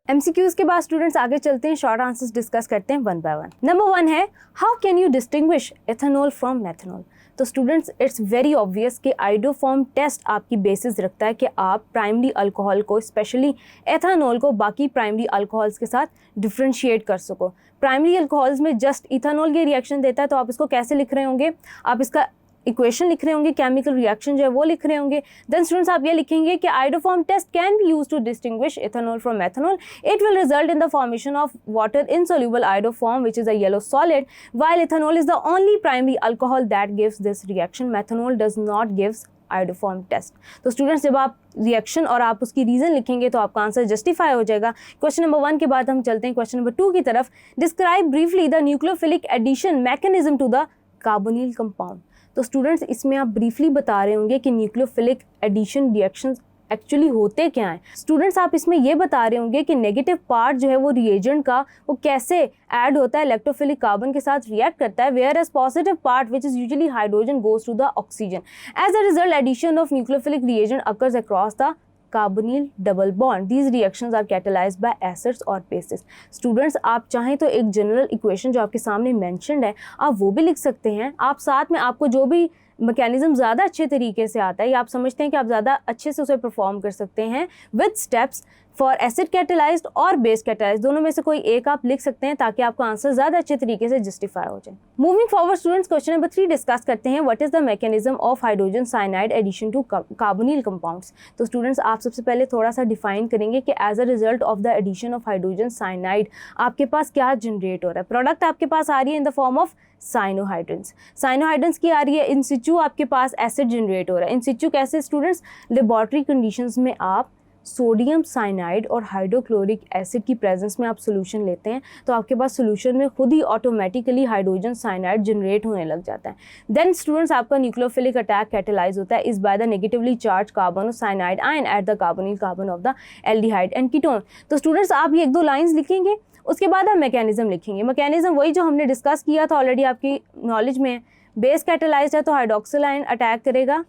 MCQs के बाद students आगे चलते हैं, शॉर्ट आंसर्स डिस्कस करते हैं वन बाय वन। नंबर 1 है, how can you distinguish ethanol from methanol. तो स्टूडेंट्स इट्स वेरी ऑब्वियस कि आइडोफॉर्म टेस्ट आपकी बेसिस रखता है कि आप प्राइमरी अल्कोहल को, स्पेशली एथेनॉल को, बाकी प्राइमरी अल्कोहल्स के साथ डिफ्रेंशिएट कर सको। प्राइमरी अल्कोहल्स में जस्ट इथेनॉल के रिएक्शन देता है, तो आप इसको कैसे लिख रहे होंगे, आप इसका इक्वेशन लिख रहे होंगे, केमिकल रिएक्शन जो है वो लिख रहे होंगे। देन स्टूडेंट्स आप ये लिखेंगे कि iodoform test can be used to distinguish ethanol from methanol. It will result in the formation of water insoluble iodoform which is a yellow solid, while ethanol is the only primary alcohol that gives this reaction. Methanol does not gives iodoform test. तो students जब आप reaction और आप उसकी reason लिखेंगे तो आपका answer justify हो जाएगा। क्वेश्चन नंबर 1 के बाद हम चलते हैं क्वेश्चन नंबर 2 की तरफ। Describe briefly the nucleophilic addition mechanism to the carbonyl compound. तो स्टूडेंट्स इसमें आप ब्रीफली बता रहे होंगे कि न्यूक्लियोफिलिक एडिशन रिएक्शंस एक्चुअली होते क्या हैं। स्टूडेंट्स आप इसमें ये बता रहे होंगे कि नेगेटिव पार्ट जो है वो रिएजेंट का वो कैसे ऐड होता है, इलेक्ट्रोफिलिक कार्बन के साथ रिएक्ट करता है, whereas positive part which is usually hydrogen goes to the oxygen. As a result addition of nucleophilic reagent occurs across the carbonyl double bond. These reactions are catalysed by acids और bases. Students आप चाहें तो एक general equation जो आपके सामने mentioned है आप वो भी लिख सकते हैं। आप साथ में आपको जो भी मैकेनिज्म ज़्यादा अच्छे तरीके से आता है या आप समझते हैं कि आप ज़्यादा अच्छे से उसे परफॉर्म कर सकते हैं with steps for acid catalysed और बेस कैटेलाइज्ड, दोनों में से कोई एक आप लिख सकते हैं ताकि आपका आंसर ज़्यादा अच्छे तरीके से जस्टिफाई हो जाए। Moving forward students question number 3 discuss करते हैं, what is the mechanism of hydrogen cyanide addition to carbonyl compounds. तो स्टूडेंट्स आप सबसे पहले थोड़ा सा डिफाइन करेंगे कि as a result of the addition of hydrogen cyanide आपके पास क्या जनरेट हो रहा है। प्रोडक्ट आपके पास आ रही है इन द फॉर्म ऑफ साइनोहाइड्रेंस। साइनोहाइड्रेंस की आ रही है, इन सिचू आपके पास एसिड जनरेट हो रहा है। इन सिचू कैसे स्टूडेंट्स, लेबोरेटरी कंडीशंस में आप सोडियम साइनाइड और हाइड्रोक्लोरिक एसिड की प्रेजेंस में आप सोल्यूशन लेते हैं तो आपके पास सोल्यूशन में खुद ही ऑटोमेटिकली हाइड्रोजन साइनाइड जनरेट होने लग जाता है। देन स्टूडेंट्स आपका न्यूक्लियोफिलिक अटैक कैटेलाइज होता है इस by the negatively charge carbon cyanide ion at the carbonyl carbon of the aldehyde and ketone. तो स्टूडेंट्स आप ये 1-2 लाइन्स लिखेंगे, उसके बाद आप मैकेनिज्म लिखेंगे। मैकेनिज्म वही जो हमने डिस्कस किया था ऑलरेडी आपकी नॉलेज में। बेस कैटेलाइज्ड है तो हाइड्रोक्सिल आयन अटैक करेगा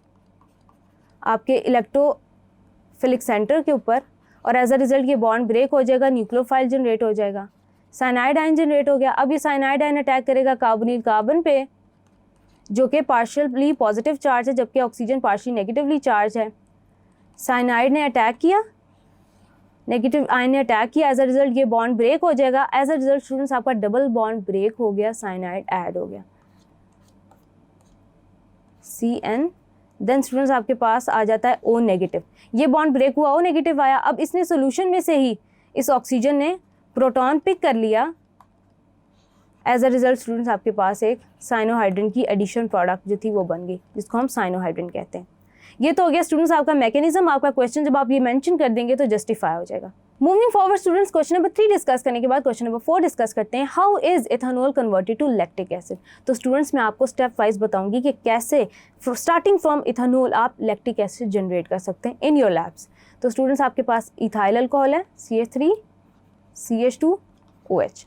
आपके इलेक्ट्रोफिलिक सेंटर के ऊपर और एज अ रिजल्ट ये बॉन्ड ब्रेक हो जाएगा, न्यूक्लियोफाइल जनरेट हो जाएगा, साइनाइड आयन जनरेट हो गया। अब ये साइनाइड आयन अटैक करेगा कार्बोनिल कार्बन पे जो कि पार्शियली पॉजिटिव चार्ज है जबकि ऑक्सीजन पार्शियली नेगेटिवली चार्ज है। साइनाइड ने अटैक किया, नेगेटिव आयन ने अटैक किया, एज अ रिजल्ट ये बॉन्ड ब्रेक हो जाएगा। एज अ रिजल्ट स्टूडेंट्स आपका डबल बॉन्ड ब्रेक हो गया, साइनाइड ऐड हो गया CN। देन स्टूडेंट्स आपके पास आ जाता है O नेगेटिव, ये बॉन्ड ब्रेक हुआ, O नेगेटिव आया। अब इसने सोल्यूशन में से ही इस ऑक्सीजन ने प्रोटॉन पिक कर लिया। एज अ रिजल्ट स्टूडेंट्स आपके पास एक साइनोहाइड्रेन की एडिशन प्रोडक्ट जो थी वो बन गई जिसको हम साइनोहाइड्रेन कहते हैं। ये तो हो गया स्टूडेंट्स आपका मैकेनिज्म। आपका क्वेश्चन जब आप ये मेंशन कर देंगे तो जस्टिफाई हो जाएगा। Moving forward students question number 3 discuss करने के बाद क्वेश्चन नंबर 4 डिस्कस करते हैं, how is ethanol converted to lactic acid. तो स्टूडेंट्स मैं आपको स्टेप वाइज बताऊंगी कि कैसे स्टार्टिंग फ्रॉम इथेनॉल आप लैक्टिक एसिड जनरेट कर सकते हैं इन योर लैब्स। तो स्टूडेंट्स आपके पास इथाइल अल्कोहल है CH3 CH2 OH।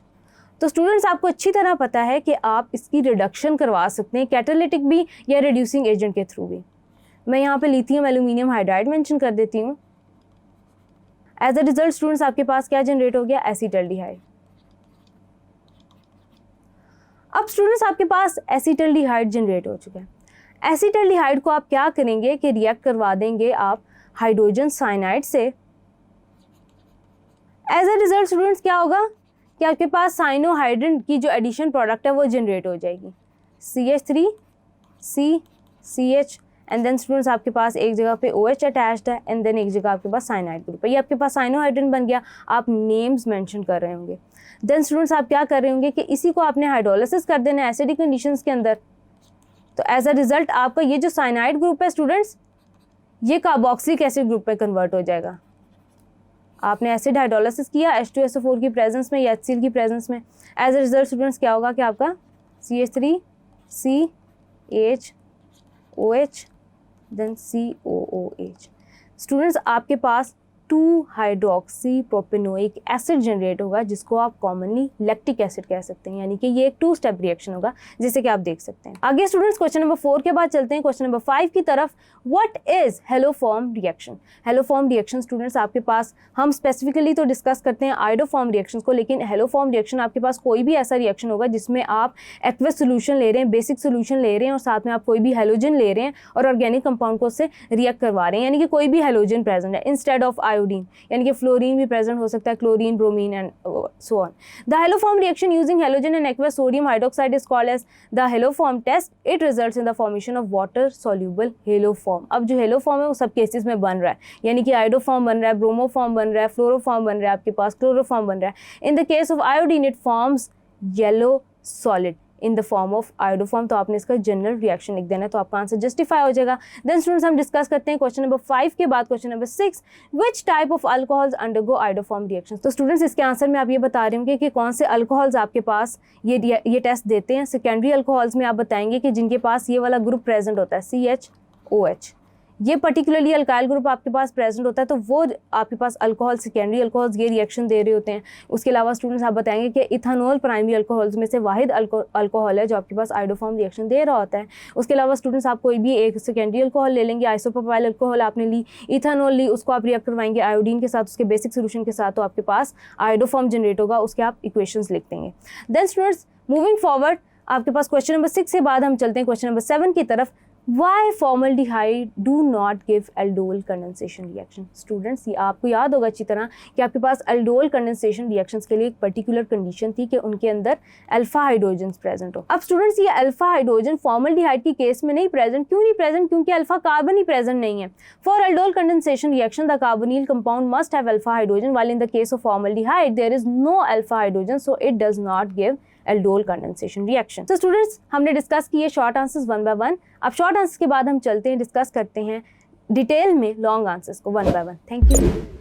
तो स्टूडेंट्स आपको अच्छी तरह पता है कि आप इसकी रिडक्शन करवा सकते हैं कैटालिटिक भी या रिड्यूसिंग एजेंट के थ्रू भी। मैं यहाँ पे लिथियम एल्यूमिनियम हाइड्राइड मेंशन कर देती हूँ। एज अ रिजल्ट स्टूडेंट्स आपके पास क्या जनरेट हो गया, एसिटल्डिहाइड। अब स्टूडेंट्स आपके पास एसिटल्डिहाइड जनरेट हो चुका है। एसिटल्डिहाइड को आप क्या करेंगे कि रिएक्ट करवा देंगे आप हाइड्रोजन साइनाइड से। एज अ रिजल्ट स्टूडेंट्स क्या होगा कि आपके पास साइनोहाइड्रेन की जो एडिशन प्रोडक्ट है वो जनरेट हो जाएगी CH3 CH and then students आपके पास एक जगह पे OH अटैच्ड है एंड देन एक जगह आपके पास साइनाइड ग्रुप है। ये आपके पास साइनोहाइड्रेन बन गया, आप नेम्स मेंशन कर रहे होंगे। देन स्टूडेंट्स आप क्या कर रहे होंगे कि इसी को आपने हाइड्रोलिसिस कर देना है एसिडिक कंडीशंस के अंदर। तो एज अ रिजल्ट आपका ये जो साइनाइड ग्रुप है स्टूडेंट्स ये कार्बोक्सिलिक एसिड ग्रुप पे कन्वर्ट हो जाएगा। आपने एसिड हाइड्रोलिसिस किया H2SO4 की प्रेजेंस में या HCl की प्रेजेंस में। एज अ रिजल्ट स्टूडेंट्स क्या होगा कि आपका CH3 CH OH then COOH। Students आपके पास 2 हाइड्रोक्सी प्रोपेनोइक एसिड जनरेट होगा, जिसको आप कॉमनली लैक्टिक एसिड कह सकते हैं, यानी कि ये एक 2 स्टेप रिएक्शन होगा, जैसे कि आप देख सकते हैं। आगे स्टूडेंट्स क्वेश्चन नंबर 4 के बाद चलते हैं क्वेश्चन नंबर 5 की तरफ। What is haloform reaction? Haloform reaction students आपके पास, हम स्पेसिफिकली तो डिस्कस करते हैं आयोडोफॉर्म रिएक्शंस को, लेकिन हेलोफॉर्म रिएक्शन आपके पास कोई भी ऐसा रिएक्शन होगा जिसमें आप एक्वस सोल्यूशन ले रहे हैं, बेसिक सोल्यूशन ले रहे हैं और साथ में आप कोई भी हेलोजन ले रहे हैं और ऑर्गेनिक कंपाउंड को उससे रिएक्ट करवा रहे हैं, यानी कि कोई भी हेलोजन प्रेजेंट है इंस्टेड ऑफ आयोडीन, यानी कि फ्लोरीन भी प्रेजेंट हो सकता है, chlorine, bromine and so on. The haloform reaction using halogen and aqueous sodium hydroxide is called as the haloform test. It results in the formation of water soluble haloform. अब जो haloform है वो सब cases में बन रहा है, यानी कि आयोडोफॉर्म बन रहा है, ब्रोमोफॉर्म बन रहा है, फ्लोरोफॉर्म बन रहा है, आपके पास क्लोरोफॉर्म बन रहा है। इन the case of iodine it forms yellow solid in the form of iodoform. तो आपने इसका जनरल रिएक्शन लिख देना है, तो आपका आंसर जस्टिफाई हो जाएगा। देन स्टूडेंट्स हम डिस्कस करते हैं क्वेश्चन नंबर 5 के बाद question number 6, which type of alcohols undergo iodoform reaction. तो स्टूडेंट्स इसके आंसर में आप ये बता रहे होंगे कि कौन से अल्कोहल्स आपके पास ये टेस्ट देते हैं। सेकेंडरी अल्कोहल्स में आप बताएंगे कि जिनके पास ये वाला ग्रुप प्रेजेंट होता है CHOH, ये पर्टिकुलरली अल्काइल ग्रुप आपके पास प्रेजेंट होता है, तो वो आपके पास अल्कोहल, सेकेंडरी अल्कोहल्स ये रिएक्शन दे रहे होते हैं। उसके अलावा स्टूडेंट्स आप बताएंगे कि इथानॉल प्राइमरी अल्कोहल्स में से वाहिद अल्कोहल है जो आपके पास आयोडोफॉर्म रिएक्शन दे रहा होता है। उसके अलावा स्टूडेंट्स आप कोई भी एक सेकेंडरी अल्कोहल ले लेंगे, आइसोप्रोपाइल अल्कोहल आपने ली, इथानॉल ली, उसको आप रिएक्ट करवाएंगे आयोडीन के साथ, उसके बेसिक सोल्यूशन के साथ, तो आपके पास आयोडोफॉर्म जनरेट होगा, उसके आप इक्वेशंस लिख देंगे। देन स्टूडेंट्स मूविंग फॉरवर्ड आपके पास क्वेश्चन नंबर 6 से बाद हम चलते हैं क्वेश्चन नंबर 7 की तरफ। Why formaldehyde do not give aldol condensation reaction? Students ये आपको याद होगा अच्छी तरह कि आपके पास अल्डोल कंडेंसेशन रिएक्शंस के लिए एक पर्टिकुलर कंडीशन थी कि उनके अंदर अल्फा हाइड्रोजन प्रेजेंट हो। अब स्टूडेंट्स ये अल्फा हाइड्रोजन फॉर्मल्डिहाइड की केस में नहीं प्रेजेंट, क्यों नहीं प्रेजेंट? क्योंकि अल्फा कार्बन ही प्रेजेंट नहीं है। For aldol condensation reaction the carbonyl compound must have alpha hydrogen, while in the case of formaldehyde there is no alpha hydrogen, so it does not give aldol condensation reaction. तो students हमने discuss किए short answers 1 by 1। अब short answers के बाद हम चलते हैं, discuss करते हैं डिटेल में लॉन्ग आंसर्स को 1 बाय 1। Thank you.